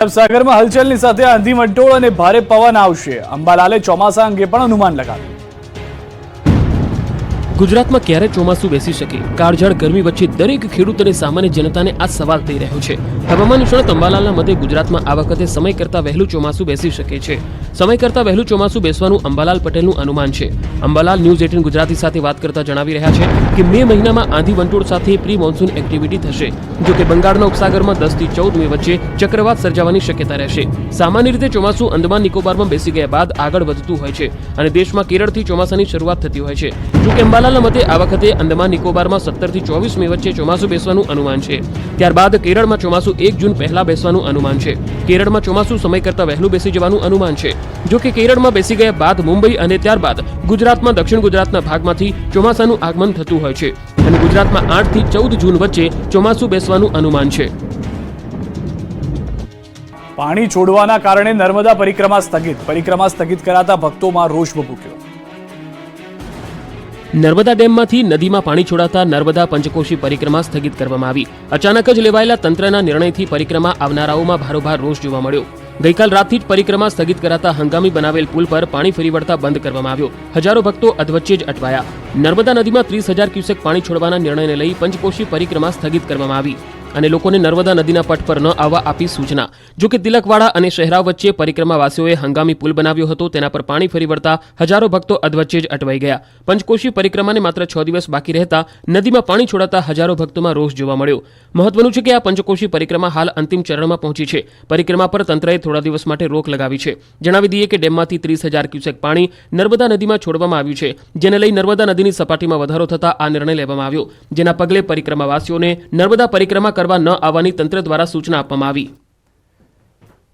સાગરમાં હલચલની સાથે આંધી વંટોળ અને ભારે પવન આવશે. અંબાલાલે ચોમાસા અંગે પણ અનુમાન લગાવ્યું. ગુજરાતમાં ક્યારે ચોમાસું બેસી શકે? કાળઝાળ ગરમી વચ્ચે દરેક ખેડૂત અને સામાન્ય જનતાને આ સવાલ થઈ રહ્યો છે. હવામાન નિષ્ણાત અંબાલાલના મતે ગુજરાતમાં આ વખતે સમય કરતાં વહેલું ચોમાસું બેસી શકે છે. સમય કરતાં વહેલું ચોમાસું બેસવાનું અંબાલાલ પટેલનું અનુમાન છે. અંબાલાલ ન્યૂઝ 18 ગુજરાતી સાથે વાત કરતા જણાવી રહ્યા છે કે મે મહિનામાં આંધી વંટોળ સાથે પ્રી મોન્સૂન એક્ટિવિટી થશે. જો કે બંગાળના ઉપસાગરમાં 10 થી 14 મે વચ્ચે ચક્રવાત સર્જાવાની શક્યતા રહેશે. સામાન્ય રીતે ચોમાસું અંદમાન નિકોબારમાં બેસી ગયા બાદ આગળ વધતું હોય છે અને દેશમાં કેરળથી ચોમાસાની શરૂઆત થતી હોય છે. જો કે અંબાલાલના મતે આ વખતે અંદમાન નિકોબારમાં 17 થી 24 મે વચ્ચે ચોમાસું બેસવાનું અનુમાન છે. ત્યારબાદ કેરળમાં ચોમાસું 1 જૂન પહેલા બેસવાનું અનુમાન છે. કેરળમાં ચોમાસું સમય કરતાં વહેલું બેસી જવાનું અનુમાન છે. જો કે કેરળમાં બેસી ગયા બાદ મુંબઈ અને ત્યારબાદ ગુજરાતમાં દક્ષિણ ગુજરાતના ભાગમાંથી ચોમાસાનું આગમન થતું હોય છે અને ગુજરાતમાં 8 થી 14 જૂન વચ્ચે ચોમાસું બેસવાનું અનુમાન છે. પાણી છોડવાના કારણે નર્મદા પરિક્રમા સ્થગિત કરાતા ભક્તોમાં રોષ ભભૂક્યો. નર્મદા ડેમમાંથી નદીમાં પાણી છોડાતા નર્મદા પંચકોશી પરિક્રમા સ્થગિત કરવામાં આવી. અચાનક જ લેવાયેલા તંત્રના નિર્ણયથી પરિક્રમા આવનારાઓમાં ભારોભાર રોષ જોવા મળ્યો. ગઈકાલ રાતથી જ પરિક્રમા સ્થગિત કરાતા હંગામી બનાવેલ પુલ પર પાણી ફરી વળતા બંધ કરવામાં આવ્યો. હજારો ભક્તો અધવચ્ચે જ અટવાયા. નર્મદા નદીમાં 30,000 ક્યુસેક પાણી છોડવાના નિર્ણયને લઈ પંચકોશી પરિક્રમા સ્થગિત કરવામાં આવી અને લોકોને નર્મદા નદીના પટ પર ન આવવા આપી સૂચના. જો કે તિલકવાડા અને શહેરા વચ્ચે પરિક્રમાવાસીઓએ હંગામી પુલ બનાવ્યો હતો. તેના પર પાણી ફરી વળતા હજારો ભક્તો અધવચ્ચે જ અટવાઈ ગયા. પંચકોશી પરિક્રમાને માત્ર 6 દિવસ બાકી રહેતા નદીમાં પાણી છોડાતા હજારો ભક્તોમાં રોષ જોવા મળ્યો. મહત્વનું છે કે આ પંચકોશી પરિક્રમા હાલ અંતિમ ચરણમાં પહોંચી છે. પરિક્રમા પર તંત્રએ થોડા દિવસ માટે રોક લગાવી છે. જણાવી દઈએ કે ડેમમાંથી 30,000 ક્યુસેક પાણી નર્મદા નદીમાં છોડવામાં આવ્યું છે, જેને લઈ નર્મદા નદીની સપાટીમાં વધારો થતા આ નિર્ણય લેવામાં આવ્યો. જેના પગલે પરિક્રમાવાસીઓને નર્મદા પરિક્રમા કરવા ન આવવાની તંત્ર દ્વારા સૂચના આપવામાં આવી.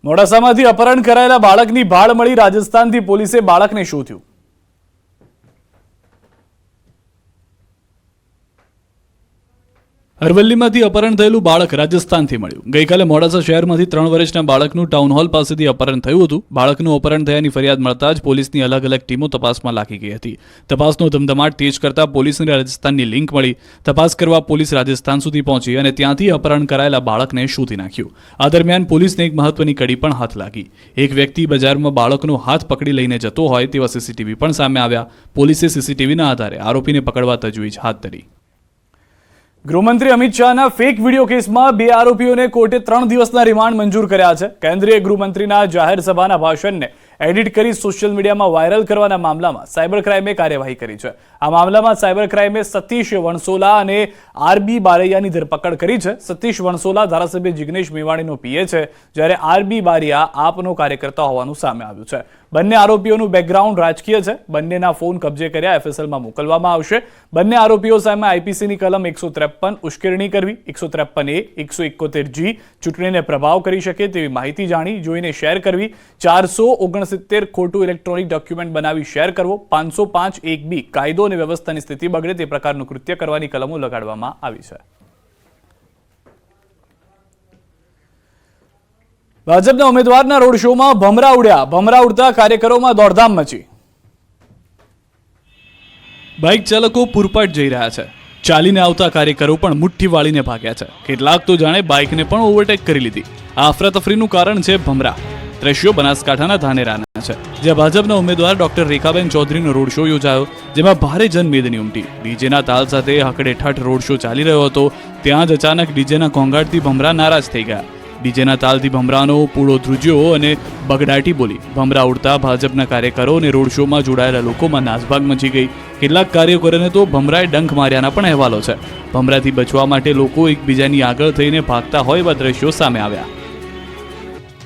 મોડાસામાંથી અપહરણ કરાયેલા બાળકની ભાળ મળી. રાજસ્થાનથી પોલીસે બાળકને શોધ્યું. અરવલ્લીમાંથી અપહરણ થયેલું બાળક રાજસ્થાનથી મળ્યું. ગઈકાલે મોડાસા શહેરમાંથી 3 વર્ષના બાળકનું ટાઉન હોલ પાસેથી અપહરણ થયું હતું. બાળકનું અપહરણ થયાની ફરિયાદ મળતા જ પોલીસની અલગ અલગ ટીમો તપાસમાં લાગી ગઈ હતી. તપાસનો ધમધમાટ તેજ કરતા પોલીસને રાજસ્થાનની લિંક મળી. તપાસ કરવા પોલીસ રાજસ્થાન સુધી પહોંચી અને ત્યાંથી અપહરણ કરાયેલા બાળકને શોધી નાખ્યું. આ દરમિયાન પોલીસને એક મહત્વની કડી પણ હાથ લાગી. એક વ્યક્તિ બજારમાં બાળકનો હાથ પકડી લઈને જતો હોય તેવા સીસીટીવી પણ સામે આવ્યા. પોલીસે સીસીટીવીના આધારે આરોપીને પકડવા તજવીજ હાથ ધરી. ગૃહમંત્રી અમિત શાહના ફેક વિડીયો કેસમાં 2 આરોપીઓને કોર્ટે 3 દિવસના રિમાન્ડ મંજૂર કર્યા છે. કેન્દ્રીય ગૃહમંત્રીના જાહેર સભાના ભાષણને એડિટ કરી સોશિયલ મીડિયામાં વાયરલ કરવાના મામલામાં સાયબર ક્રાઇમે કાર્યવાહી કરી છે. આ મામલામાં સાયબર ક્રાઇમે સતીશ વણસોલા અને આરબી બારૈયાની ધરપકડ કરી છે. સતીશ વણસોલા ધારાસભ્ય જિગ્નેશ મેવાણીનો પીએ છે, જ્યારે આરબી બારૈયા આપનો કાર્યકર્તા હોવાનું સામે આવ્યું છે. બંને આરોપીઓનું બેકગ્રાઉન્ડ રાજકીય છે. બંનેના ફોન કબજે કર્યા એફએસએલમાં મોકલવામાં આવશે. બંને આરોપીઓ સામે આઈપીસીની કલમ 153 ઉશ્કેરણી કરવી, 153A, 171G ચૂંટણીને પ્રભાવ કરી શકે તેવી માહિતી જાણી જોઈને શેર કરવી, 469 ખોટું ઇલેક્ટ્રોનિક ડોક્યુમેન્ટ બનાવી શેર કરવો, 505(1)B કાયદો અને વ્યવસ્થાની સ્થિતિ બગડે તે પ્રકારનું કૃત્ય કરવાની કલમો લગાડવામાં આવી છે. ભાજપના ઉમેદવારના રોડ શોમાં ભમરા ઉડ્યા. ભમરા ઉડતા કાર્યકરોમાં દોડધામ મચી. બાઇક ચાલકો પૂરપાટ જઈ રહ્યા છે. ચાલીને આવતા કાર્યકરો પણ મુઠ્ઠી વાળીને ભાગ્યા છે. કેટલાક તો જાણે બાઇકને પણ ઓવરટેક કરી લીધી. આ અફરાતફરીનું કારણ છે ભમરા. દ્રશ્યો બનાસકાંઠાના ધાનેરાના છે, જ્યાં ભાજપના ઉમેદવાર ડોક્ટર રેખાબેન ચૌધરીનો રોડ શો યોજાયો, જેમાં ભારે જનમેદની ઉમટી. ડીજેના તાલ સાથે હકડેઠઠ રોડ શો ચાલી રહ્યો હતો. ત્યાં જ અચાનક ડીજેના ઘોંઘાટથી ભમરા નારાજ થઈ ગયા. ડીજેના તાલથી ભમરાનો પૂળો ધ્રુજ્યો અને બગડાટી બોલી. ભમરા ઉડતા ભાજપના કાર્યકરો અને રોડ શોમાં જોડાયેલા લોકોમાં નાસભાગ મચી ગઈ. કેટલાક કાર્યકરોને તો ભમરાએ ડંખ માર્યાના પણ અહેવાલો છે. ભમરાથી બચવા માટે લોકો એકબીજાની આગળ થઈને ભાગતા હોય એવા દ્રશ્યો સામે આવ્યા.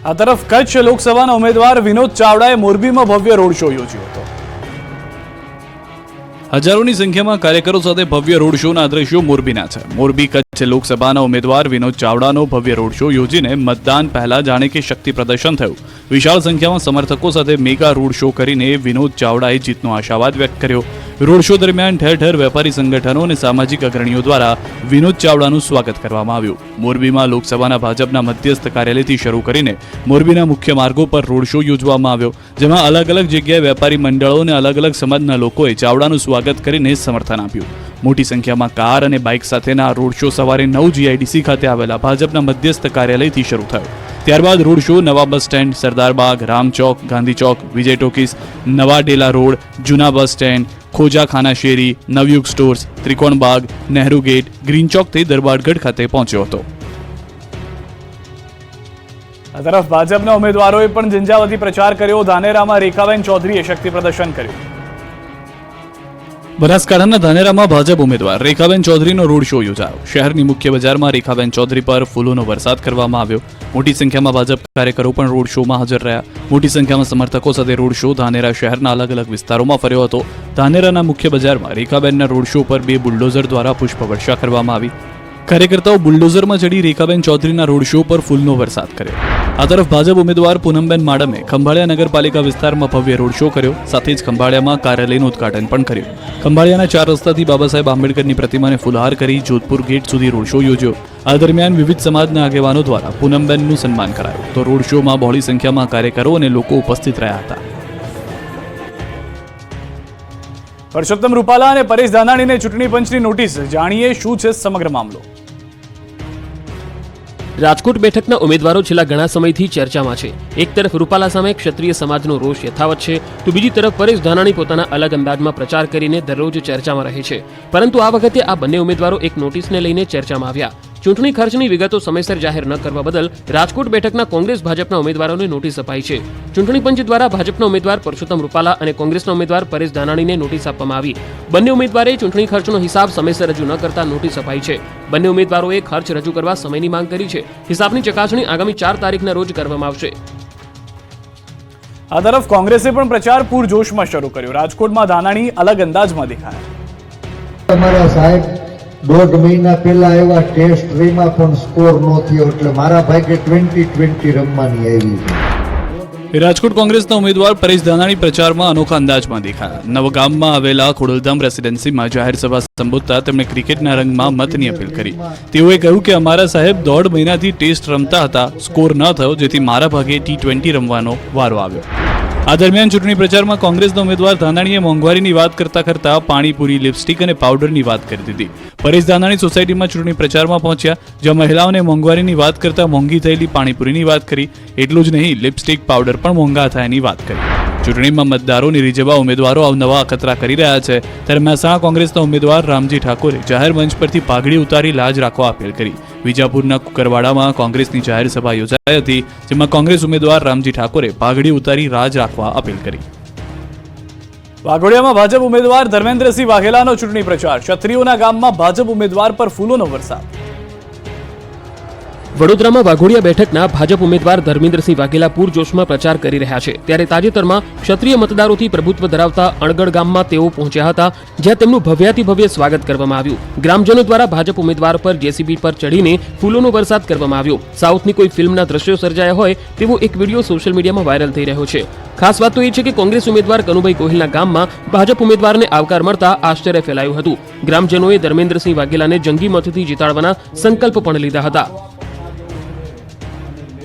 આ તરફ કચ્છ લોકસભાના ઉમેદવાર વિનોદ ચાવડાએ મોરબીમાં ભવ્ય રોડ શો યોજ્યો હતો. હજારોની સંખ્યામાં કાર્યકરો સાથે ભવ્ય રોડ શોના દ્રશ્યો મોરબીના છે. મોરબી કચ્છ લોકસભાના ઉમેદવાર વિનોદ ચાવડાનો ભવ્ય રોડ શો યોજીને મતદાન પહેલા જાણે કે શક્તિ પ્રદર્શન થયું. વિશાળ સંખ્યામાં સમર્થકો સાથે મેગા રોડ શો કરીને વિનોદ ચાવડાએ જીતનો આશાવાદ વ્યક્ત કર્યો. રોડ શો દરમિયાન ઠેર ઠેર વેપારી સંગઠનો અને સામાજિક અગ્રણીઓ દ્વારા વિનોદ ચાવડાનું સ્વાગત કરવામાં આવ્યું. મોરબીમાં લોકસભાના ભાજપના મધ્યસ્થ કાર્યાલયથી શરૂ કરીને મોરબીના મુખ્ય માર્ગો પર રોડ શો યોજવામાં આવ્યો, જેમાં અલગ અલગ જગ્યાએ વેપારી મંડળો અને અલગ અલગ સમાજના લોકોએ ચાવડાનું સ્વાગત કરીને સમર્થન આપ્યું. મોટી સંખ્યામાં કાર અને બાઇક સાથેના આ રોડ શો સવારે 9 GIDC ખાતે આવેલા ભાજપના મધ્યસ્થ કાર્યાલયથી શરૂ થયો. ત્યારબાદ રોડ શો નવા બસ સ્ટેન્ડ, સરદારબાગ, રામચોક, ગાંધી ચોક, વિજય ટોકીસ, નવા ડેલા રોડ, જૂના બસ સ્ટેન્ડ, ખોજાખાના શેરી, નવયુગ stores, Trikonbaug, Nehru gate, green ચોકથી દરબારગઢ ખાતે પહોંચ્યો હતો. આ તરફ ભાજપના ઉમેદવારોએ પણ ઝંઝાવતી પ્રચાર કર્યો. ધાનેરામાં રેખાબેન ચૌધરીએ શક્તિ પ્રદર્શન કર્યું. બનાસકાંઠાના ધાનેરામાં ભાજપ ઉમેદવાર રેખાબેન ચૌધરીનો રોડ શો યોજાયો. શહેરની મુખ્ય બજારમાં રેખાબેન ચૌધરી પર ફૂલોનો વરસાદ કરવામાં આવ્યો. મોટી સંખ્યામાં ભાજપ કાર્યકરો પણ રોડ શોમાં હાજર રહ્યા. મોટી સંખ્યામાં સમર્થકો સાથે રોડ શો ધાનેરા શહેરના અલગ અલગ વિસ્તારોમાં ફર્યો હતો. ધાનેરાના મુખ્ય બજારમાં રેખાબેનના રોડ શો પર 2 બુલડોઝર દ્વારા પુષ્પવર્ષા કરવામાં આવી. કાર્યકર્તાઓ બુલડોઝરમાં ચડી રેખાબેન ચૌધરીના રોડ શો પર ફૂલનો વરસાદ કર્યો. આ તરફ ભાજપ ઉમેદવાર પૂનમબેન માડમે ખંભાળિયા નગરપાલિકા વિસ્તારમાં ભવ્ય રોડ શો કર્યો. સાથે જ ખંભાળિયામાં કાર્યાલયનું ઉદ્ઘાટન પણ કર્યું. ખંભાળિયાના 4 રસ્તાથી બાબા સાહેબ આંબેડકરની પ્રતિમાને ફુલહાર કરી જોધપુર ગેટ સુધી રોડ શો યોજ્યો. આ દરમિયાન વિવિધ સમાજના આગેવાનો દ્વારા પૂનમબેનનું સન્માન કરાયું. તો રોડ શોમાં બહોળી સંખ્યામાં કાર્યકરો અને લોકો ઉપસ્થિત રહ્યા હતા. પરસોત્તમ રૂપાલા અને પરેશ ધાનાણીને ચૂંટણી પંચની નોટિસ. જાણીએ શું છે સમગ્ર મામલો. રાજકોટ બેઠકના ઉમેદવારો છેલ્લા ઘણા સમયથી ચર્ચામાં છે. એક તરફ રૂપાલા સામે ક્ષત્રિય સમાજનો રોષ યથાવત છે, તો બીજી તરફ પરેશ ધાનાણી પોતાના અલગ અંદાજમાં પ્રચાર કરીને દરરોજ ચર્ચામાં રહે છે. પરંતુ આ વખતે આ બંને ઉમેદવારો એક નોટિસને લઈને ચર્ચામાં આવ્યા. ચૂંટણી ખર્ચની વિગતો સમયસર જાહેર ન કરવા બદલ રાજકોટ બેઠકના કોંગ્રેસ ભાજપના ઉમેદવારોને નોટિસ અપાઈ છે. ચૂંટણી પંચ દ્વારા ભાજપના ઉમેદવાર પરસોત્તમ રૂપાલા અને કોંગ્રેસના ઉમેદવાર પરેશ ધાનાણીને નોટિસ આપવામાં આવી. બંને ઉમેદવારે ચૂંટણી ખર્ચનો હિસાબ સમયસર રજૂ ન કરતા નોટિસ અપાઈ છે. બંને ઉમેદવારોએ ખર્ચ રજૂ કરવા સમયની માંગ કરી છે. હિસાબની ચકાસણી આગામી 4 તારીખના રોજ કરવામાં આવશે. આ તરફ કોંગ્રેસે પણ પ્રચાર પૂરજોશમાં શરૂ કર્યો. રાજકોટમાં ધાનાણી અલગ અંદાજમાં દેખાયા. તમારા સાહેબ 1.5 મહિના પહેલા એવા ટેસ્ટ રીમાં પણ સ્કોર ન થયો, એટલે મારા ભાગે 20-20 રમવાની આવી છે. રાજકોટ કોંગ્રેસના ઉમેદવાર પરેશ ધાનાણી પ્રચારમાં અનોખા અંદાજમાં દેખાયા. નવગામમાં આવેલા ખોડલધામ રેસિડેન્સીમાં જાહેર સભા સંબોધતા તેમણે ક્રિકેટના રંગમાં મતની અપીલ કરી. તેઓએ કહ્યું કે અમારા સાહેબ 1.5 મહિનાથી ટેસ્ટ રમતા હતા, સ્કોર ન થયો, જેથી મારા ભાગે T20 રમવાનો વારો આવ્યો. આ દરમિયાન ચૂંટણી પ્રચારમાં કોંગ્રેસના ઉમેદવાર ધાનાણીએ મોંઘવારીની વાત કરતા પાણીપુરી, લિપસ્ટિક અને પાવડરની વાત કરી દીધી. પરેશ ધાનાણી સોસાયટીમાં ચૂંટણી પ્રચારમાં પહોંચ્યા, જ્યાં મહિલાઓને મોંઘવારીની વાત કરતા મોંઘી થયેલી પાણીપુરીની વાત કરી. એટલું જ નહીં, લિપસ્ટિક, પાવડર પણ મોંઘા થયાની વાત કરી. ચૂંટણીમાં મતદારોની રીઝવવા ઉમેદવારો અવનવા અખતરા કરી રહ્યા છે. ત્યારે મહેસાણા કોંગ્રેસના ઉમેદવાર રામજી ઠાકોરે જાહેર મંચ પરથી પાઘડી ઉતારી લાજ રાખવા અપીલ કરી. વિજાપુરના કુકરવાડામાં કોંગ્રેસની જાહેર સભા યોજાઈ હતી, જેમાં કોંગ્રેસ ઉમેદવાર રામજી ઠાકોરે પાઘડી ઉતારી રાજ રાખવા અપીલ કરી. વાઘોડિયામાં ભાજપ ઉમેદવાર ધર્મેન્દ્રસિંહ વાઘેલાનો ચૂંટણી પ્રચાર. ક્ષત્રિયોના ગામમાં ભાજપ ઉમેદવાર પર ફૂલોનો વરસાદ. વડોદરામાં વાઘોડિયા બેઠકના ભાજપ ઉમેદવાર ધર્મેન્દ્રસિંહ વાઘેલા પૂરજોશમાં પ્રચાર કરી રહ્યા છે. ત્યારે તાજેતરમાં ક્ષત્રિય મતદારોથી પ્રભુત્વ ધરાવતા અણગઢ ગામમાં તેઓ પહોંચ્યા હતા, જ્યાં તેમનું ભવ્યાતિભવ્ય સ્વાગત કરવામાં આવ્યું. ગ્રામજનો દ્વારા ભાજપ ઉમેદવાર પર JCB પર ચડીને ફૂલોનો વરસાદ કરવામાં આવ્યો. સાઉથની કોઈ ફિલ્મના દ્રશ્યો સર્જાયા હોય તેવો એક વિડીયો સોશિયલ મીડિયામાં વાયરલ થઈ રહ્યો છે. ખાસ વાત તો એ છે કે કોંગ્રેસ ઉમેદવાર કનુભાઈ ગોહિલના ગામમાં ભાજપ ઉમેદવારને આવકાર મળતા આશ્ચર્ય ફેલાયું હતું. ગ્રામજનોએ ધર્મેન્દ્રસિંહ વાઘેલાને જંગી મતથી જીતાડવાના સંકલ્પ પણ લીધા હતા.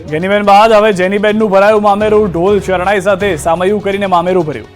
ગેનીબેન બાદ હવે જેનીબેનનું ભરાયું મામેરું. ઢોલ શરણાઈ સાથે સામયું કરીને મામેરું ભર્યું.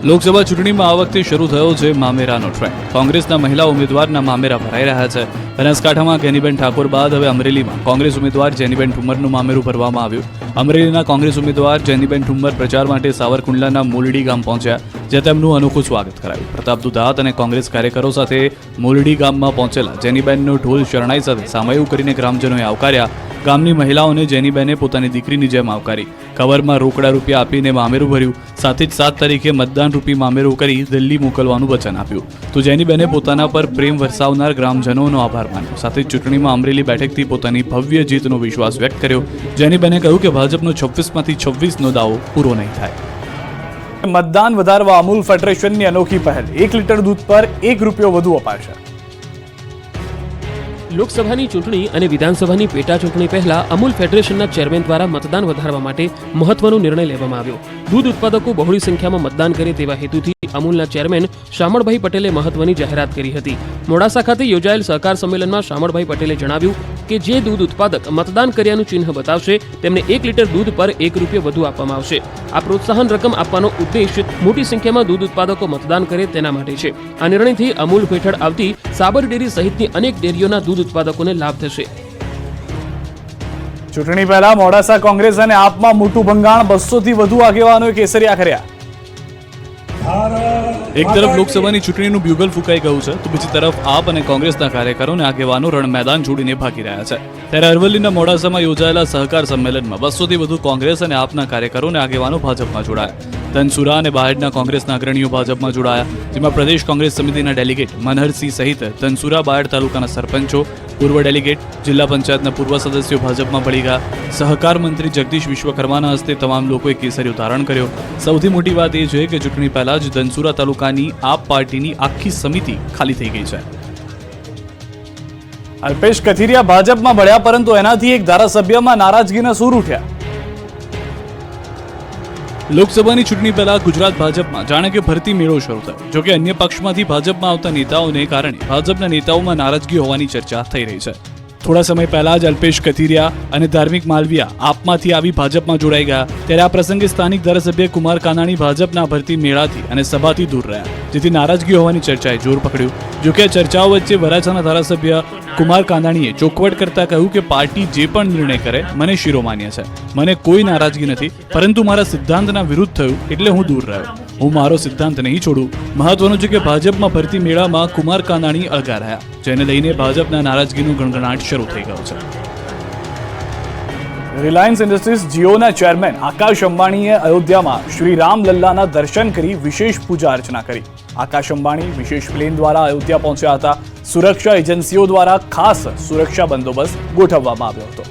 લોકસભા ચૂંટણીમાં આ વખતે શરૂ થયો છે મામેરાનો ટ્રેન્ડ. કોંગ્રેસના મહિલા ઉમેદવારના મામેરા ભરાઈ રહ્યા છે. બનાસકાંઠામાં ગેનીબેન ઠાકોર બાદ હવે અમરેલીમાં કોંગ્રેસ ઉમેદવાર જેનીબેન ઠુમ્મરનું મામેરું ભરવામાં આવ્યું. અમરેલીના કોંગ્રેસ ઉમેદવાર જેનીબેન ઠુમ્મર પ્રચાર માટે સાવરકુંડલાના મોલડી ગામ પહોંચ્યા, જ્યાં તેમનું અનોખું સ્વાગત કરાયું. પ્રતાપ દુધાત અને કોંગ્રેસ કાર્યકરો સાથે મોલડી ગામમાં પહોંચેલા જેનીબેનનો ઢોલ શરણાઈ સાથે સામયું કરીને ગ્રામજનોએ આવકાર્યા. ગામની મહિલાઓને જેનીબેને પોતાની દીકરીની જેમ આવકારી. કવરમાં રોકડા રૂપિયા આપીને મામેરું ભર્યું. સાથે જ 7 તારીખે મતદાન રૂપી મામેરું કરી દિલ્હી મોકલવાનું વચન આપ્યું. તો જેનીબેને પોતાના પર પ્રેમ વરસાવનાર ગ્રામજનોનો આભાર માન્યો. સાથે જ ચૂંટણીમાં અમરેલી બેઠકથી પોતાની ભવ્ય જીતનો વિશ્વાસ વ્યક્ત કર્યો. જેનીબેને કહ્યું કે ભાજપનો 26માંથી 26નો દાવો પૂરો નહીં થાય. મતદાન વધારવા અમૂલ ફેડરેશનની અનોખી પહેલ. 1 લીટર દૂધ પર ₹1 વધુ અપાશે. લોકસભાની ચૂંટણી અને વિધાનસભાની પેટા ચૂંટણી પહેલા અમૂલ ફેડરેશનના ચેરમેન દ્વારા મતદાન વધારવા માટે મહત્વનો નિર્ણય લેવામાં આવ્યો. દૂધ ઉત્પાદકો બહોળી સંખ્યામાં મતદાન કરે તેવા હેતુથી અમૂલના ચેરમેન શામળભાઈ પટેલે મહત્વની જાહેરાત કરી હતી. મોડાસા ખાતે યોજાયેલ સહકાર સંમેલનમાં શામળભાઈ પટેલે જણાવ્યું કે જે દૂધ ઉત્પાદક મતદાન કર્યાનું ચિહ્ન બતાવશે તેમને 1 લીટર દૂધ પર ₹1 વધુ આપવામાં આવશે. આ પ્રોત્સાહન રકમ આપવાનો ઉદ્દેશ મોટી સંખ્યામાં દૂધ ઉત્પાદકો મતદાન કરે તેના માટે છે. આ નિર્ણયથી અમૂલ હેઠળ આવતી સાબર ડેરી સહિતની અનેક ડેરીઓના દૂધ ઉત્પાદકોને લાભ થશે. ચૂંટણી પહેલા મોડાસા કોંગ્રેસ અને આપમાં મોટું ભંગાણ, 200 થી વધુ આગેવાનોએ કેસરિયા કર્યા. એક તરફ લોકસભાની ચૂંટણીનું બ્યુગલ ફૂંકાઈ ગયું છે તો બીજી તરફ આપ અને કોંગ્રેસના કાર્યકરો અને આગેવાનો રણ મેદાન છોડીને ભાગી રહ્યા છે. ત્યારે અરવલ્લીના મોડાસામાં યોજાયેલા સહકાર સંમેલનમાં 200 થી વધુ કોંગ્રેસ અને આપના કાર્યકરો અને આગેવાનો ભાજપમાં જોડાયા. ધનસુરા અને બાયડના કોંગ્રેસના અગ્રણીઓ ભાજપમાં જોડાયા, જેમાં પ્રદેશ કોંગ્રેસ સમિતિના ડેલિગેટ મનહરસિંહ સહિત ધનસુરા બાયડ તાલુકાના સરપંચો, પૂર્વ ડેલિગેટ, જિલ્લા પંચાયતના પૂર્વ સદસ્યો ભાજપમાં ભળી ગયા. સહકાર મંત્રી જગદીશ વિશ્વકર્માના હસ્તે તમામ લોકોએ કેસરીઓ ધારણ કર્યો. સૌથી મોટી વાત એ છે કે ચૂંટણી પહેલા જ ધનસુરા તાલુકાની આપ પાર્ટીની આખી સમિતિ ખાલી થઈ ગઈ છે. અલ્પેશ કથિરિયા ભાજપમાં ભળ્યા, પરંતુ એનાથી એક ધારાસભ્યમાં નારાજગીના સૂર ઉઠ્યા. લોકસભાની ચૂંટણી પહેલા ગુજરાત ભાજપમાં જાણે કે ભરતી મેળો શરૂ થયો. જોકે અન્ય પક્ષમાંથી ભાજપમાં આવતા નેતાઓને કારણે ભાજપના નેતાઓમાં નારાજગી હોવાની ચર્ચા થઈ રહી છે. થોડા સમય પહેલા જ અલ્પેશ કથિરિયા અને ધાર્મિક માલવિયા આપમાંથી આવી ભાજપમાં જોડાઈ ગયા. ત્યારે આ પ્રસંગે સ્થાનિક ધારાસભ્ય કુમાર કાનાણી ભાજપના ભરતી મેળાથી અને સભાથી દૂર રહ્યા, જેથી નારાજગી હોવાની ચર્ચાએ જોર પકડ્યું. જોકે આ ચર્ચાઓ વચ્ચે વરાછાના ધારાસભ્ય કુમાર કાનાણીએ ચોખવટ કરતા કહ્યું કે પાર્ટી જે પણ નિર્ણય કરે મને શિરોમાન્ય છે, મને કોઈ નારાજગી નથી, પરંતુ મારા સિદ્ધાંતના વિરુદ્ધ થયું એટલે હું દૂર રહ્યો. હું મારો સિદ્ધાંત નહીં છોડું. મહત્વનું છે કે ભાજપમાં ભરતી મેળામાં કુમાર કાનાણી અળગા રહ્યા, જેને લઈને ભાજપના નારાજગીનું ગણગણાટ શરૂ થઈ ગયો છે. રિલાયન્સ ઇન્ડસ્ટ્રીઝ જીઓના ચેરમેન આકાશ અંબાણીએ અયોધ્યામાં શ્રી રામલલ્લાના દર્શન કરી વિશેષ પૂજા અર્ચના કરી. આકાશ અંબાણી વિશેષ પ્લેન દ્વારા અયોધ્યા પહોંચ્યા હતા. સુરક્ષા એજન્સીઓ દ્વારા ખાસ સુરક્ષા બંદોબસ્ત ગોઠવવામાં આવ્યો હતો.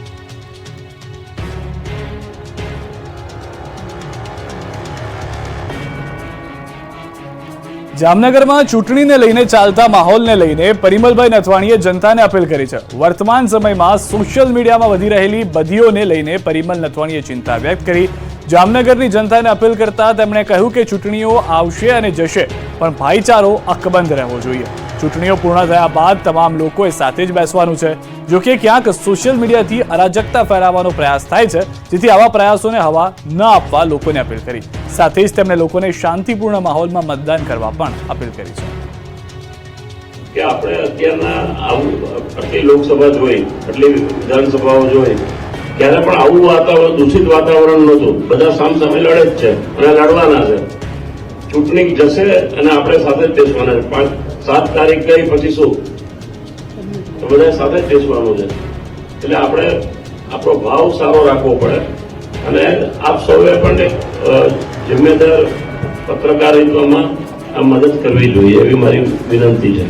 જામનગરમાં ચૂંટણીને લઈને ચાલતા માહોલને લઈને પરિમલભાઈ નથવાણીએ જનતાને અપીલ કરી છે. વર્તમાન સમયમાં સોશિયલ મીડિયામાં વધી રહેલી બદીઓને લઈને પરિમલ નથવાણીએ ચિંતા વ્યક્ત કરી. જામનગરની જનતાને અપીલ કરતા તેમણે કહ્યું કે ચૂંટણીઓ આવશે અને જશે, પણ ભાઈચારો અકબંધ રહેવો જોઈએ. ચૂંટણીઓ પૂર્ણ થયા બાદ તમામ લોકોએ સાથે જ બેસવાનું છે. જોકે ક્યાંક સોશિયલ મીડિયાથી અરાજકતા ફેલાવવાનો પ્રયાસ થાય છે, જેથી આવા પ્રયાસોને હવા ન આપવા લોકોને અપીલ કરી. સાથે જ તેમણે લોકોને શાંતિપૂર્ણ માહોલમાં મતદાન કરવા પણ અપીલ કરી છે. કે આપણે અત્યારના આટલી લોકસભા જોઈ, આટલી વિધાનસભાઓ જોઈ, ત્યારે પણ આવું વાતાવરણ, દૂષિત વાતાવરણ નહોતું. બધા સામસામે લડે જ છે અને લડવાના છે. ચૂંટણી જશે અને આપણે સાથે જ બેસવાના છે. 7 તારીખ ગઈ પછી શું? બધા સાથે જ બેસવાનું છે. એટલે આપણે આપણો ભાવ સારો રાખવો પડે અને આપ સૌએ પણ જિમ્મેદાર પત્રકારિત્વમાં આ મદદ કરવી જોઈએ એવી મારી વિનંતી છે.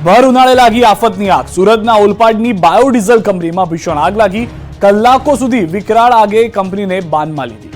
ભર ઉનાળે લાગી આફતની આગ. સુરતના ઓલપાડની બાયોડીઝલ કંપનીમાં ભીષણ આગ લાગી. કલાકો સુધી વિકરાળ આગે કંપનીને બાનમાં લીધી.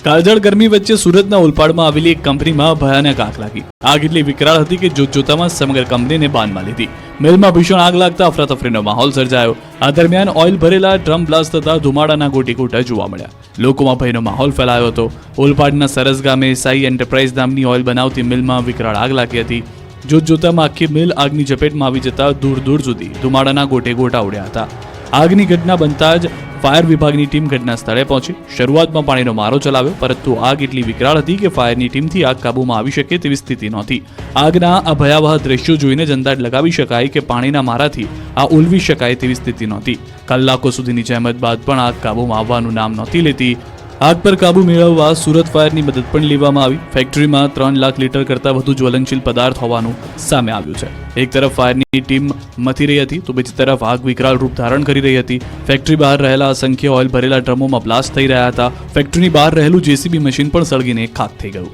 કાળઝાળ ગરમી વચ્ચે સુરતના ઓલપાડમાં આવેલી એક કંપનીમાં ભયાનક આગ લાગી. આગ એટલી વિકરાળ હતી કે જોતજોતામાં સમગ્ર કંપનીને બાનમાં લીધી. મિલમાં ભીષણ આગ લાગતા અફરાતફરીનો માહોલ સર્જાયો. આ દરમિયાન ઓઇલ ભરેલા ડ્રમ બ્લાસ્ટ થતા ધુમાડાના ગોટીગોટા જોવા મળ્યા. લોકોમાં ભયનો માહોલ ફેલાયો હતો. ઓલપાડના સરસ ગામે સાઈ એન્ટરપ્રાઇઝ નામની ઓઇલ બનાવતી મિલમાં વિકરાળ આગ લાગી હતી. જોતજોતામાં આખી મિલ આગની ઝપેટમાં આવી જતા દૂર દૂર સુધી ધુમાડાના ગોટેગોટા ઉડ્યા હતા. આગની ઘટના બનતા જ ફાયર વિભાગની ટીમ ઘટના સ્થળે પહોંચી. શરૂઆતમાં પાણીનો મારો ચલાવ્યો, પરંતુ આગ એટલી વિકરાળ હતી કે ફાયરની ટીમથી આગ કાબૂમાં આવી શકે તેવી સ્થિતિ નહોતી. આગના આ ભયાવહ દ્રશ્યો જોઈને જ અંદાજ લગાવી શકાય કે પાણીના મારાથી આ ઉલવી શકાય તેવી સ્થિતિ નહોતી. કલાકો સુધીની જહેમત બાદ પણ આગ કાબૂમાં આવવાનું નામ નહોતી લેતી. આગ પર કાબુ મેળવવા સુરત ફાયરની મદદ પણ લેવામાં આવી. ફેક્ટરીમાં 3 લાખ લીટર કરતાં વધુ જ્વલનશીલ પદાર્થ હોવાનું સામે આવ્યું છે. એક તરફ ફાયરની ટીમ મથી રહી હતી તો બીજી તરફ આગ વિકરાળ રૂપ ધારણ કરી રહી હતી. ફેક્ટરી બહાર રહેલા અસંખ્ય ઓઇલ ભરેલા ડ્રમોમાં બ્લાસ્ટ થઈ રહ્યા હતા. ફેક્ટરીની બહાર રહેલું જેસીબી મશીન પણ સળગીને ખાક થઈ ગયું.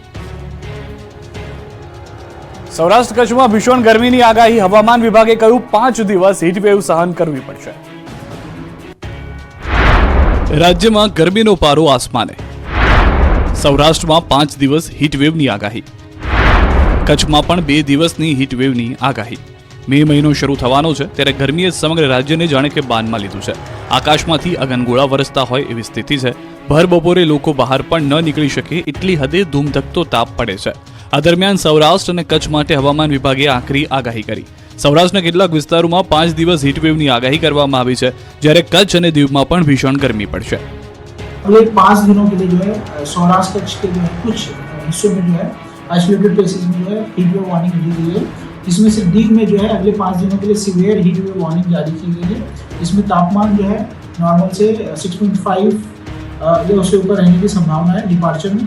સૌરાષ્ટ્ર કચ્છમાં ભીષણ ગરમીની આગાહી. હવામાન વિભાગે કહ્યું 5 દિવસ હીટવેવ સહન કરવી પડશે. રાજ્યમાં ગરમીનો પારો આસમાને. સૌરાષ્ટ્રમાં 5 દિવસ હીટવેવની આગાહી. કચ્છમાં પણ 2 દિવસની હીટવેવની આગાહી. મે મહિનો શરૂ થવાનો છે ત્યારે ગરમીએ સમગ્ર રાજ્યને જાણે કે બાનમાં લીધું છે. આકાશમાંથી અગનગોળા વરસતા હોય એવી સ્થિતિ છે. ભર બપોરે લોકો બહાર પણ ન નીકળી શકે એટલી હદે ધૂમધકતો તાપ પડે છે. આ દરમિયાન સૌરાષ્ટ્ર અને કચ્છ માટે હવામાન વિભાગે આકરી આગાહી કરી. સૌરાષ્ટ્રના કેટલાક વિસ્તારોમાં 5 દિવસ હીટવેવની આગાહી કરવામાં આવી છે, જ્યારે કચ્છ અને દીવમાં પણ ભીષણ ગરમી પડશે. अगले 5 दिनों के लिए जो है सौराष्ट्र कच्छ के जो है कुछ हिस्सों में जो है आइसोलेटेड प्लेसेस में जो है हीट वेव वार्निंग दी गई है. इसमें से दीव में जो है अगले 5 दिनों के लिए सीवियर हीट वेव वार्निंग जारी की गई है. इसमें तापमान जो है नॉर्मल से 6.5 या उससे ऊपर रहने की संभावना है डिपार्चर में.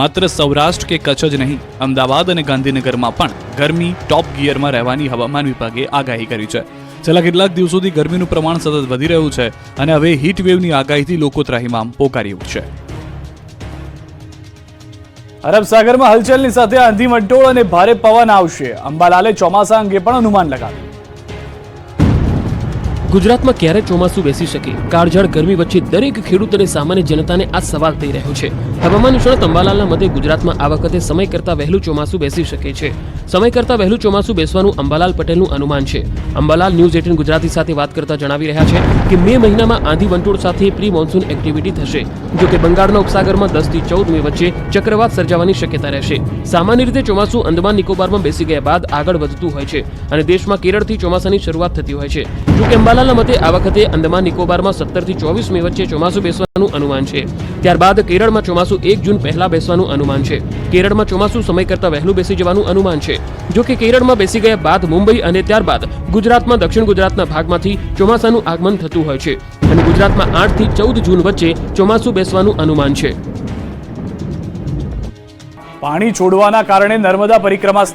માત્ર સૌરાષ્ટ્ર કે કચ્છ જ નહીં, અમદાવાદ અને ગાંધીનગરમાં પણ ગરમી ટોપ ગિયરમાં રહેવાની હવામાન વિભાગે આગાહી કરી છે. છેલ્લા કેટલાક દિવસોથી ગરમીનું પ્રમાણ સતત વધી રહ્યું છે અને હવે હીટ વેવની આગાહીથી લોકો ત્રાહિમામ પોકારી ઉઠશે. અરબ સાગરમાં હલચલની સાથે આંધી વંટોળ અને ભારે પવન આવશે. અંબાલાલે ચોમાસા અંગે પણ અનુમાન લગાવ્યું. ગુજરાતમાં ક્યારે ચોમાસું બેસી શકે? કાળઝાળ ગરમી વચ્ચે દરેક ખેડૂત અને સામાન્ય જનતાને આ સવાલ થઈ રહ્યો છે. હવામાન નિષ્ણાત અંબાલાલના મતે ગુજરાતમાં આ વખતે સમય કરતાં વહેલું ચોમાસું બેસી શકે છે. સમય કરતાં વહેલું ચોમાસું બેસવાનું અંબાલાલ પટેલનું અનુમાન છે. અંબાલાલ ન્યૂઝ 18 ગુજરાતી સાથે વાત કરતા જણાવી રહ્યા છે કે મે મહિનામાં આંધી વંટોળ સાથે પ્રી મોન્સૂન એક્ટિવિટી થશે. જો કે બંગાળના ઉપસાગરમાં 10 થી 14 મે વચ્ચે ચક્રવાત સર્જાવાની શક્યતા રહેશે. સામાન્ય રીતે ચોમાસું અંદમાન નિકોબારમાં બેસી ગયા બાદ આગળ વધતું હોય છે અને દેશમાં કેરળથી ચોમાસાની શરૂઆત થતી હોય છે. જો કે અંબાલાલના મતે આ વખતે અંદમાન નિકોબારમાં 17 થી 24 મે વચ્ચે ચોમાસું બેસવાનું અનુમાન છે. ત્યારબાદ કેરળમાં ચોમાસું 1 જૂન પહેલા બેસવાનું અનુમાન છે. કેરળમાં ચોમાસું સમય કરતાં વહેલું બેસી જવાનું અનુમાન છે. જો કે કેરળમાં બેસી ગયા બાદ મુંબઈ અને ત્યારબાદ ગુજરાતમાં દક્ષિણ ગુજરાતના ભાગમાંથી ચોમાસાનું આગમન થતું હોય છે અને ગુજરાતમાં 8 થી 14 જૂન વચ્ચે ચોમાસું બેસવાનું અનુમાન છે. પાણી છોડવાના કારણે નર્મદા પરિક્રમા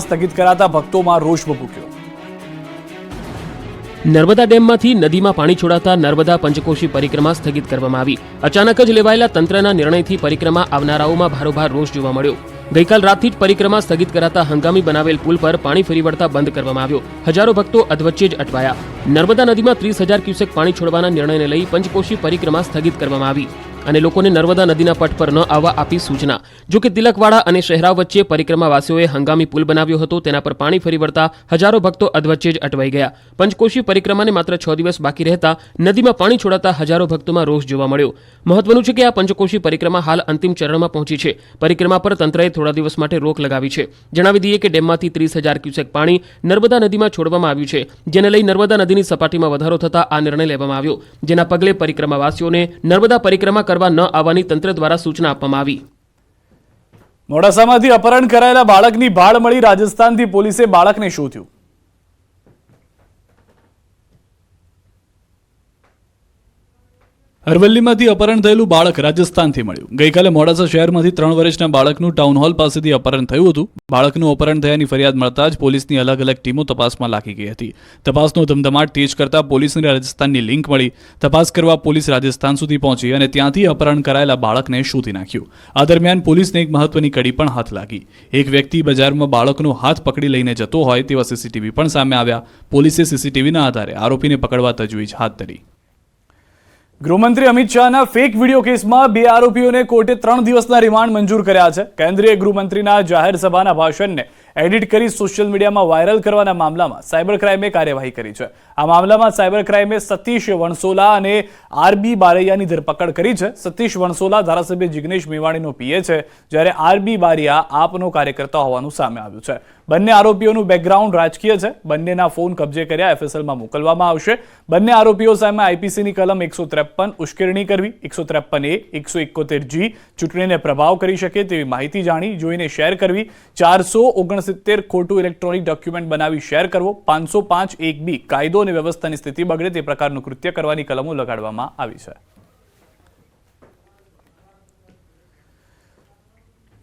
સ્થગિત કરાતા ભક્તોમાં રોષ ભભૂક્યો. નર્મદા ડેમમાંથી નદીમાં પાણી છોડાતા નર્મદા પંચકોશી પરિક્રમા સ્થગિત કરવામાં આવી. અચાનક જ લેવાયેલા તંત્રના નિર્ણયથી પરિક્રમા આવનારાઓમાં ભારોભાર રોષ જોવા મળ્યો. ગઈકાલ રાતથી જ પરિક્રમા સ્થગિત કરાતા હંગામી બનાવેલ પુલ પર પાણી ફરી વળતા બંધ કરવામાં આવ્યો. હજારો ભક્તો અધવચ્ચે જ અટવાયા. નર્મદા નદીમાં 30,000 ક્યુસેક પાણી છોડવાના નિર્ણયને લઈ પંચકોશી પરિક્રમા સ્થગિત કરવામાં આવી અને લોકોને નર્મદા નદીના પટ પર ન આવવા આપી સૂચના. જો કે તિલકવાડા અને શહેરાવ વચ્ચે પરિક્રમાવાસીઓએ હંગામી પુલ બનાવ્યો હતો, તેના પર પાણી ફરી વળતા હજારો ભક્તો અધવચ્ચે જ અટવાઈ ગયા. પંચકોશી પરિક્રમાને માત્ર 6 દિવસ બાકી રહેતા નદીમાં પાણી છોડાતા હજારો ભક્તોમાં રોષ જોવા મળ્યો. મહત્વનું છે કે આ પંચકોશી પરિક્રમા હાલ અંતિમ ચરણમાં પહોંચી છે. પરિક્રમા પર તંત્રએ થોડા દિવસ માટે રોક લગાવી છે. જણાવી દઈએ કે ડેમમાંથી 30,000 ક્યુસેક પાણી નર્મદા નદીમાં છોડવામાં આવ્યું છે, જેને લઈ નર્મદા નદીની સપાટીમાં વધારો થતા આ નિર્ણય લેવામાં આવ્યો. જેના પગલે પરિક્રમાવાસીઓને નર્મદા પરિક્રમા કરવા ન આવવાની તંત્ર દ્વારા સૂચના આપવામાં આવી. મોડાસામાંથી અપહરણ કરાયેલા બાળકની ભાળ મળી. રાજસ્થાનથી પોલીસે બાળકને શોધ્યું. અરવલ્લીમાંથી અપહરણ થયેલું બાળક રાજસ્થાનથી મળ્યું. ગઈકાલે મોડાસા શહેરમાંથી 3 વર્ષના બાળકનું ટાઉન હોલ પાસેથી અપહરણ થયું હતું. બાળકનું અપહરણ થયાની ફરિયાદ મળતા જ પોલીસની અલગ અલગ ટીમો તપાસમાં લાગી ગઈ હતી. તપાસનો ધમધમાટ તેજ કરતા પોલીસને રાજસ્થાનની લિંક મળી. તપાસ કરવા પોલીસ રાજસ્થાન સુધી પહોંચી અને ત્યાંથી અપહરણ કરાયેલા બાળકને શોધી નાખ્યું. આ દરમિયાન પોલીસને એક મહત્વની કડી પણ હાથ લાગી. એક વ્યક્તિ બજારમાં બાળકનો હાથ પકડી લઈને જતો હોય તેવા સીસીટીવી પણ સામે આવ્યા. પોલીસે સીસીટીવીના આધારે આરોપીને પકડવા તજવીજ હાથ ધરી. ગૃહમંત્રી અમિત શાહના ફેક વિડીયો કેસમાં 2 આરોપીઓને કોર્ટે 3 દિવસના રિમાન્ડ મંજૂર કર્યા છે. કેન્દ્રીય ગૃહમંત્રીના જાહેર સભાના ભાષણને એડિટ કરી સોશિયલ મીડિયામાં વાયરલ કરવાના મામલામાં સાયબર ક્રાઇમે કાર્યવાહી કરી છે. આ મામલામાં સાયબર ક્રાઇમે સતીશ વણસોલા અને આરબી બારૈયાની ધરપકડ કરી છે. સતીશ વણસોલા ધારાસભ્ય જિગ્નેશ મેવાણીનો પીએ છે, જ્યારે આરબી બારૈયા આપનો કાર્યકર્તા હોવાનું સામે આવ્યું છે. બંને આરોપીઓનું બેકગ્રાઉન્ડ રાજકીય છે. બંનેના ફોન કબજે કર્યા એફએસએલમાં મોકલવામાં આવશે. બંને આરોપીઓ સામે આઈપીસીની કલમ 153 ઉશ્કેરણી કરવી, 153A, 171G ચૂંટણીને પ્રભાવ કરી શકે તેવી માહિતી જાણી જોઈને શેર કરવી, 469 ખોટું ઇલેક્ટ્રોનિક ડોક્યુમેન્ટ બનાવી શેર કરવો, 505(1)B કાયદો અને વ્યવસ્થાની સ્થિતિ બગડે તે પ્રકારનું કૃત્ય કરવાની કલમો લગાડવામાં આવી છે.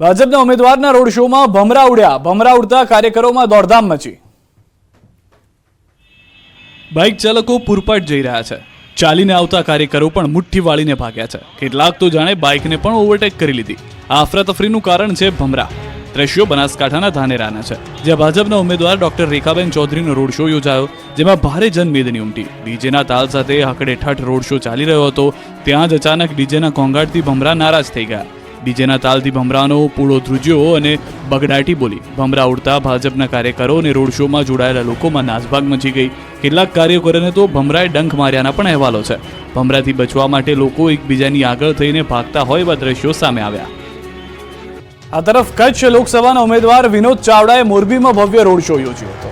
ભાજપના ઉમેદવારના રોડ શોમાં ભમરા ઉડ્યા. ભમરા ઉડતા કાર્યકરોમાં દોડધામ મચી. બાઇક ચાલકો પૂરપાટ જઈ રહ્યા છે. ચાલીને આવતા કાર્યકરો પણ મુઠ્ઠી વાળીને ભાગ્યા છે. કેટલાક તો જાણે બાઇકને પણ ઓવરટેક કરી લીધી. આ અફરાતફરીનું કારણ છે ભમરા. દ્રશ્યો બનાસકાંઠાના ધાનેરાના છે, જ્યાં ભાજપના ઉમેદવાર ડોક્ટર રેખાબેન ચૌધરીનો રોડ શો યોજાયો, જેમાં ભારે જનમેદની ઉમટી. ડીજેના તાલ સાથે હકડેઠઠ રોડ શો ચાલી રહ્યો હતો. ત્યાં જ અચાનક ડીજેના ઘોંઘાટથી ભમરા નારાજ થઈ ગયા. ડીજેના તાલથી ભમરાનો પૂળો ધ્રુજ્યો અને બગડાટી બોલી. ભમરા ઉડતા ભાજપના કાર્યકરો અને રોડ શોમાં જોડાયેલા લોકોમાં નાસભાગ મચી ગઈ. કેટલાક કાર્યકરોને તો ભમરાએ ડંખ માર્યાના પણ અહેવાલો છે. ભમરાથી બચવા માટે લોકો એકબીજાની આગળ થઈને ભાગતા હોય એવા દ્રશ્યો સામે આવ્યા. આ તરફ કચ્છ લોકસભાના ઉમેદવાર વિનોદ ચાવડાએ મોરબીમાં ભવ્ય રોડ શો યોજ્યો હતો.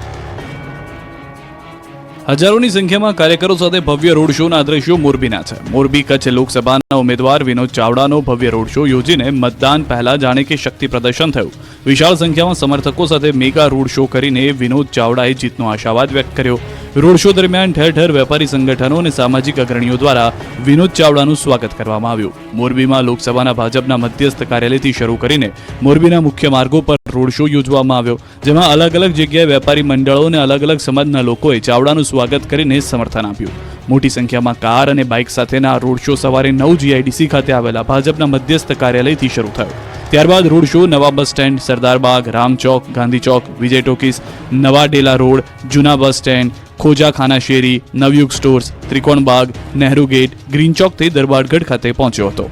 હજારોની સંખ્યામાં કાર્યકરો સાથે ભવ્ય રોડ શોના દ્રશ્યો મોરબીના છે. મોરબી કચ્છ લોકસભાના ઉમેદવાર વિનોદ ચાવડાનો ભવ્ય રોડ શો યોજીને મતદાન પહેલા જાણે કે શક્તિ પ્રદર્શન થયું. વિશાળ સંખ્યામાં સમર્થકો સાથે મેગા રોડ શો કરીને વિનોદ ચાવડાએ જીતનો આશાવાદ વ્યક્ત કર્યો. રોડ શો દરમિયાન ઠેર ઠેર વેપારી સંગઠનો અને સામાજિક અગ્રણીઓ દ્વારા વિનોદ ચાવડાનું સ્વાગત કરવામાં આવ્યું. મોરબીમાં લોકસભાના ભાજપના મધ્યસ્થ કાર્યાલયથી શરૂ કરીને મોરબીના મુખ્ય માર્ગો પર રોડ શો યોજવામાં આવ્યો, જેમાં અલગ અલગ જગ્યાએ વેપારી મંડળો અને અલગ અલગ સમાજના લોકોએ ચાવડાનું સ્વાગત કરીને સમર્થન આપ્યું. મોટી સંખ્યામાં કાર અને બાઇક સાથેના રોડ શો સવારે 9 GIDC ખાતે આવેલા ભાજપના મધ્યસ્થ કાર્યાલયથી શરૂ થયો. ત્યારબાદ રોડ શો નવા બસ સ્ટેન્ડ, સરદારબાગ, રામચોક, ગાંધી ચોક, વિજય ટોકીસ, નવા ડેલા રોડ, જૂના બસ સ્ટેન્ડ, ખોજાખાના શેરી, નવયુગ stores, Trikonbaug, Nehru gate, green ચોકથી દરબારગઢ ખાતે પહોંચ્યો હતો.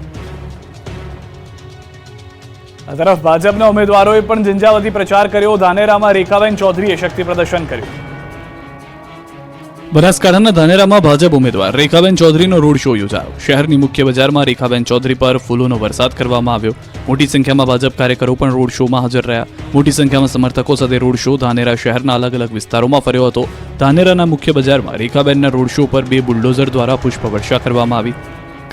આ તરફ ભાજપના ઉમેદવારોએ પણ ઝંઝાવતી પ્રચાર કર્યો. ધાનેરામાં રેખાબેન ચૌધરીએ શક્તિ પ્રદર્શન કર્યું. બનાસકાંઠાના ધાનેરામાં ભાજપ ઉમેદવાર રેખાબેન ચૌધરીનો રોડ શો યોજાયો. શહેરની મુખ્ય બજારમાં રેખાબેન ચૌધરી પર ફૂલોનો વરસાદ કરવામાં આવ્યો. મોટી સંખ્યામાં ભાજપ કાર્યકરો પણ રોડ શોમાં હાજર રહ્યા. મોટી સંખ્યામાં સમર્થકો સાથે રોડ શો ધાનેરા શહેરના અલગ અલગ વિસ્તારોમાં ફર્યો હતો. ધાનેરાના મુખ્ય બજારમાં રેખાબેનના રોડ શો પર 2 બુલડોઝર દ્વારા પુષ્પવર્ષા કરવામાં આવી.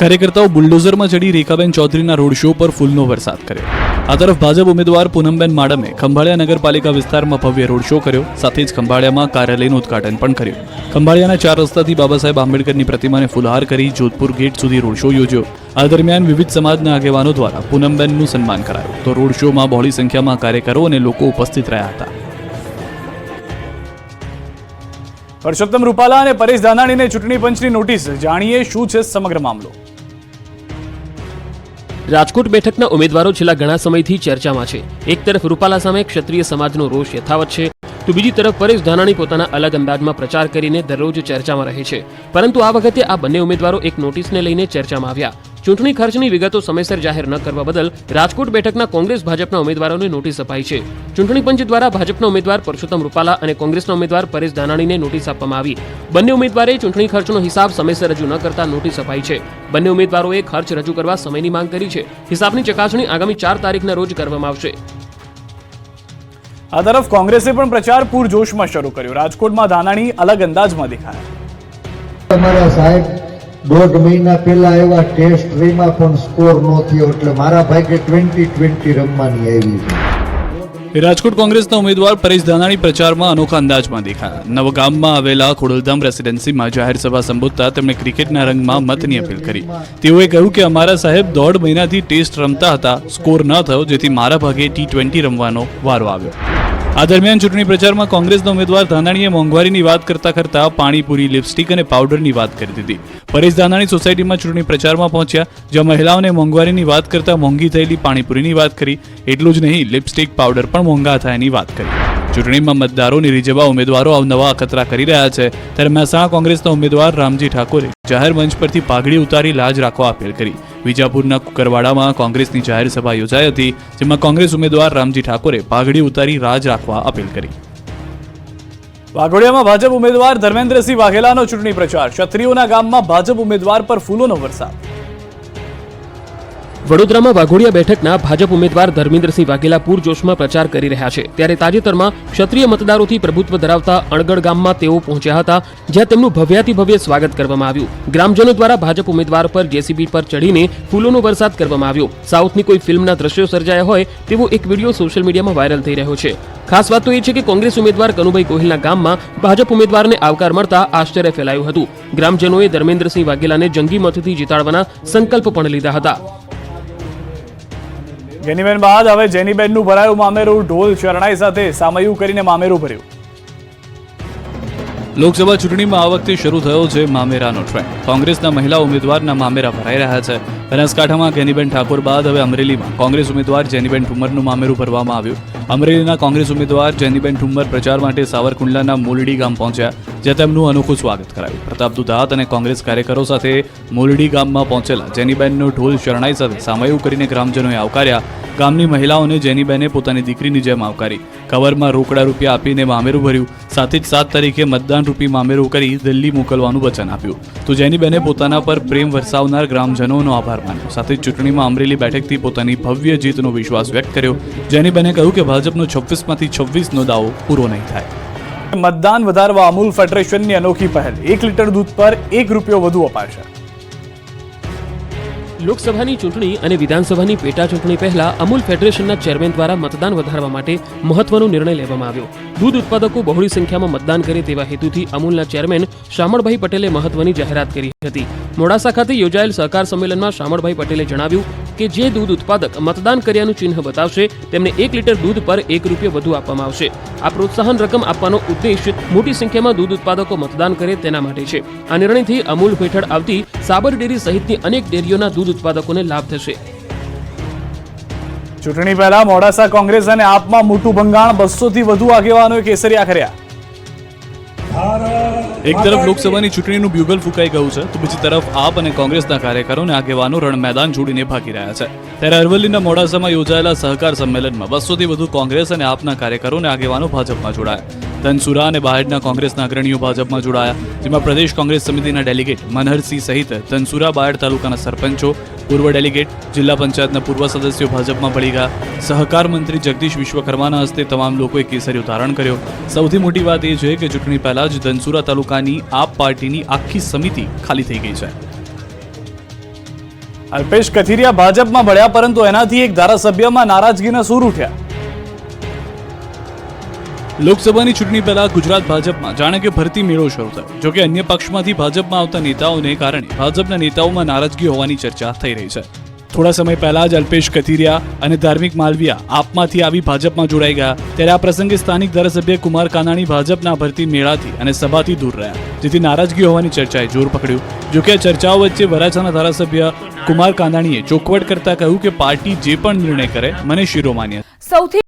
કાર્યકર્તાઓ બુલડોઝરમાં ચડી રેખાબેન ચૌધરીના રોડ શો પર ફૂલનો વરસાદ કર્યો. આ તરફ ભાજપ ઉમેદવાર પૂનમબેન માડમે ખંભાળિયા નગરપાલિકા વિસ્તારમાં ભવ્ય રોડ શો કર્યો. સાથે જ ખંભાળિયામાં કાર્યાલયનું ઉદ્ઘાટન પણ કર્યું. ખંભાળિયાના 4 રસ્તાથી બાબા સાહેબ આંબેડકરની પ્રતિમાને ફુલહાર કરી જોધપુર ગેટ સુધી રોડ શો યોજ્યો. આ દરમિયાન વિવિધ સમાજના આગેવાનો દ્વારા પૂનમબેનનું સન્માન કરાયું. તો રોડ શોમાં બહોળી સંખ્યામાં કાર્યકરો અને લોકો ઉપસ્થિત રહ્યા હતા. પરસોત્તમ રૂપાલા અને પરેશ ધાનાણીને ચૂંટણી પંચની નોટિસ. જાણીએ શું છે સમગ્ર મામલો. રાજકોટ બેઠકના ઉમેદવારો છેલ્લા ઘણા સમયથી ચર્ચામાં છે. એક તરફ રૂપાલા સામે ક્ષત્રિય સમાજનો રોષ યથાવત છે, તો બીજી તરફ પરેશ ધાનાણી પોતાના અલગ અંદાજમાં પ્રચાર કરીને દરરોજ ચર્ચામાં રહે છે. પરંતુ આ વખતે આ બંને ઉમેદવારો એક નોટિસને લઈને ચર્ચામાં આવ્યા. ચૂંટણી ખર્ચની વિગતો સમયસર જાહેર ન કરવા બદલ રાજકોટ બેઠકના કોંગ્રેસ ભાજપના ઉમેદવારોને નોટિસ અપાઈ છે. ચૂંટણી પંચ દ્વારા ભાજપના ઉમેદવાર પરસોત્તમ રૂપાલા અને કોંગ્રેસના ઉમેદવાર પરેશ ધાનાણીને નોટિસ આપવામાં આવી. બંને ઉમેદવારે ચૂંટણી ખર્ચનો હિસાબ સમયસર રજૂ ન કરતા નોટિસ અપાઈ છે. બંને ઉમેદવારોએ ખર્ચ રજૂ કરવા સમયની માંગ કરી છે. હિસાબની ચકાસણી આગામી 4 તારીખના રોજ કરવામાં આવશે. આ તરફ કોંગ્રેસે પણ પ્રચાર પૂરજોશમાં શરૂ કર્યો. રાજકોટમાં ધાનાણી અલગ અંદાજમાં દેખાયા. તમારા સાહેબ 1.5 મહિના પહેલા એવા ટેસ્ટ રીમાં પણ સ્કોર ન થયો, એટલે મારા ભાગે 2020 રમવાની આવી છે. રાજકોટ કોંગ્રેસના ઉમેદવાર પરેશ ધાનાણી પ્રચારમાં અનોખા અંદાજમાં દેખાયા. નવગામમાં આવેલા ખોડલધામ રેસિડેન્સીમાં જાહેર સભા સંબોધતા તેમણે ક્રિકેટના રંગમાં મતની અપીલ કરી. તેઓએ કહ્યું કે અમારા સાહેબ 1.5 મહિનાથી ટેસ્ટ રમતા હતા, સ્કોર ન થયો, જેથી મારા ભાગે T20 રમવાનો વારો આવ્યો. આ દરમિયાન ચૂંટણી પ્રચારમાં કોંગ્રેસના ઉમેદવાર ધાનાણીએ મોંઘવારીની વાત કરતા પાણીપુરી, લિપસ્ટિક અને પાવડરની વાત કરી દીધી. પરેશ ધાનાણી સોસાયટીમાં ચૂંટણી પ્રચારમાં પહોંચ્યા, જ્યાં મહિલાઓને મોંઘવારીની વાત કરતા મોંઘી થયેલી પાણીપુરીની વાત કરી. એટલું જ નહીં, લિપસ્ટિક, પાવડર પણ મોંઘા થયાની વાત કરી. ચૂંટણીમાં મતદારોને રીઝવવા ઉમેદવારો અવનવા અખતરા કરી રહ્યા છે. ત્યારે મહેસાણા કોંગ્રેસના ઉમેદવાર રામજી ઠાકોરે જાહેર મંચ પરથી પાઘડી ઉતારી લાજ રાખવા અપીલ કરી. વિજાપુરના કુકરવાડામાં કોંગ્રેસની જાહેર સભા યોજાઈ હતી, જેમાં કોંગ્રેસ ઉમેદવાર રામજી ઠાકોરે પાઘડી ઉતારી રાજ રાખવા અપીલ કરી. વાઘોડિયામાં ભાજપ ઉમેદવાર ધર્મેન્દ્રસિંહ વાઘેલાનો ચૂંટણી પ્રચાર. ક્ષત્રિયોના ગામમાં ભાજપ ઉમેદવાર પર ફૂલોનો વરસાદ. વડોદરામાં વાઘોડિયા બેઠકના ભાજપ ઉમેદવાર ધર્મેન્દ્રસિંહ વાઘેલા પૂરજોશમાં પ્રચાર કરી રહ્યા છે. ત્યારે તાજેતરમાં ક્ષત્રિય મતદારોથી પ્રભુત્વ ધરાવતા અણગઢ ગામમાં તેઓ પહોંચ્યા હતા, જ્યાં તેમનું ભવ્યાતિ ભવ્ય સ્વાગત કરવામાં આવ્યું. ગ્રામજનો દ્વારા ભાજપ ઉમેદવાર પર JCB પર ચડીને ફૂલોનો વરસાદ કરવામાં આવ્યો. સાઉથની કોઈ ફિલ્મના દ્રશ્યો સર્જાયા હોય તેવો એક વિડીયો સોશિયલ મીડિયામાં વાયરલ થઈ રહ્યો છે. ખાસ વાત તો એ છે કે કોંગ્રેસ ઉમેદવાર કનુભાઈ ગોહિલના ગામમાં ભાજપ ઉમેદવારને આવકાર મળતા આશ્ચર્ય ફેલાયું હતું. ગ્રામજનોએ ધર્મેન્દ્રસિંહ વાઘેલાને જંગી મતથી જીતાડવાના સંકલ્પ પણ લીધા હતા. જેનીબેન બાદ હવે જેનીબેનનું ભરાયું મામેરું. ઢોલ શરણાઈ સાથે સામયું કરીને મામેરું ભર્યું. લોકસભા ચૂંટણીમાં આ વખતે શરૂ થયો છે મામેરાનો ટ્રેન્ડ. કોંગ્રેસના મહિલા ઉમેદવારના મામેરા ભરાઈ રહ્યા છે. બનાસકાંઠામાં ગેનીબેન ઠાકોર બાદ હવે અમરેલીમાં કોંગ્રેસ ઉમેદવાર જેનીબેન ઠુમ્મરનું મામેરું ભરવામાં આવ્યું. અમરેલીના કોંગ્રેસ ઉમેદવાર જેનીબેન ઠુમ્મર પ્રચાર માટે સાવરકુંડલાના મોલડી ગામ પહોંચ્યા, જ્યાં તેમનું અનોખું સ્વાગત કરાયું. પ્રતાપ દુધાત અને કોંગ્રેસ કાર્યકરો સાથે મોલડી ગામમાં પહોંચેલા જેનીબેનનો ઢોલ શરણાઈ સાથે સામૈયું કરીને ગ્રામજનોએ આવકાર્યા. ગામની મહિલાઓને જેનીબેને પોતાની દીકરીની જેમ આવકારી. કવરમાં રોકડા રૂપિયા આપીને મામેરું ભર્યું. સાથે જ 7 તારીખે મતદાન રૂપી મામેરું કરી દિલ્હી મોકલવાનું વચન આપ્યું. તો જેનીબેને પોતાના પર પ્રેમ વરસાવનાર ગ્રામજનોનો આભાર માન્યો. સાથે જ ચૂંટણીમાં અમરેલી બેઠકથી પોતાની ભવ્ય જીતનો વિશ્વાસ વ્યક્ત કર્યો. જેનીબેને કહ્યું કે ભાજપનો 26માંથી 26નો દાવો પૂરો નહીં થાય. મતદાન વધારવા અમૂલ ફેડરેશનની અનોખી પહેલ, 1 લીટર દૂધ પર ₹1 વધુ અપાશે. લોકસભાની ચૂંટણી અને વિધાનસભાની પેટા ચૂંટણી પહેલા અમૂલ ફેડરેશનના ચેરમેન દ્વારા મતદાન વધારવા માટે મહત્વનો નિર્ણય લેવામાં આવ્યો. દૂધ ઉત્પાદકો બહોળી સંખ્યામાં મતદાન કરે તેવા હેતુથી અમૂલના ચેરમેન શામળભાઈ પટેલે મહત્વની જાહેરાત કરી હતી. મોડાસા ખાતે યોજાયેલ સહકાર સંમેલનમાં શામળભાઈ પટેલે જણાવ્યું કે જે દૂધ ઉત્પાદક મતદાન કર્યાનું ચિહ્ન બતાવશે તેમને 1 લીટર દૂધ પર ₹1 વધુ આપવામાં આવશે. આ પ્રોત્સાહન રકમ આપવાનો ઉદ્દેશ મોટી સંખ્યામાં દૂધ ઉત્પાદકો મતદાન કરે તેના માટે છે. આ નિર્ણયથી અમૂલ હેઠળ આવતી સાબર ડેરી સહિતની અનેક ડેરીઓના દૂધ ઉત્પાદકોને લાભ થશે. ચૂંટણી પહેલા મોડાસા કોંગ્રેસ અને આપમાં મોટું ભંગાણ, 200 થી વધુ આગેવાનોએ કેસરિયા કર્યા. એક તરફ લોકસભાની ચૂંટણીનું બ્યુગલ ફૂંકાઈ ગયું છે, તો બીજી તરફ આપ અને કોંગ્રેસના કાર્યકરો અને આગેવાનો રણ મેદાન છોડીને ભાગી રહ્યા છે. ત્યારે અરવલ્લીના મોડાસામાં યોજાયેલા સહકાર સંમેલનમાં 200 થી વધુ કોંગ્રેસ અને આપના કાર્યકરો અને આગેવાનો ભાજપમાં જોડાયા. ધનસુરા અને બહારના કોંગ્રેસના અગ્રણીઓ ભાજપમાં જોડાયા, જેમાં પ્રદેશ કોંગ્રેસ સમિતિના ડેલિગેટ મનહરસિંહ સહિત ધનસુરા બાયડ તાલુકાના સરપંચો, પૂર્વ ડેલિગેટ, જિલ્લા પંચાયતના પૂર્વ સદસ્યો ભાજપમાં ભળી ગયા. સહકાર મંત્રી જગદીશ વિશ્વકર્માના હસ્તે તમામ લોકોએ કેસરીયો ધારણ કર્યો. સૌથી મોટી વાત એ છે કે ચૂંટણી પહેલા જ ધનસુરા તાલુકાની આપ પાર્ટીની આખી સમિતિ ખાલી થઈ ગઈ છે. અલ્પેશ કથિરિયા ભાજપમાં ભળ્યા, પરંતુ એનાથી એક ધારાસભ્યમાં નારાજગીના સૂર ઉઠ્યા. લોકસભાની ચૂંટણી પહેલા ગુજરાત ભાજપમાં જાણે કે ભરતી મેળો શરૂ થયો. જોકે અન્ય પક્ષમાંથી ભાજપમાં આવતા નેતાઓને કારણે ભાજપના નેતાઓમાં નારાજગી હોવાની ચર્ચા થઈ રહી છે. થોડા સમય પહેલા જ અલ્પેશ કથિરિયા અને ધાર્મિક માલવિયા આપમાંથી આવી ભાજપમાં જોડાઈ ગયા. ત્યારે આ પ્રસંગે સ્થાનિક ધારાસભ્ય કુમાર કાનાણી ભાજપના ભરતી મેળાથી અને સભાથી દૂર રહ્યા, જેથી નારાજગી હોવાની ચર્ચાએ જોર પકડ્યું. જોકે આ ચર્ચાઓ વચ્ચે વરાછાના ધારાસભ્ય કુમાર કાનાણીએ ચોખવટ કરતા કહ્યું કે પાર્ટી જે પણ નિર્ણય કરે મને શિરોમાન્ય. સૌથી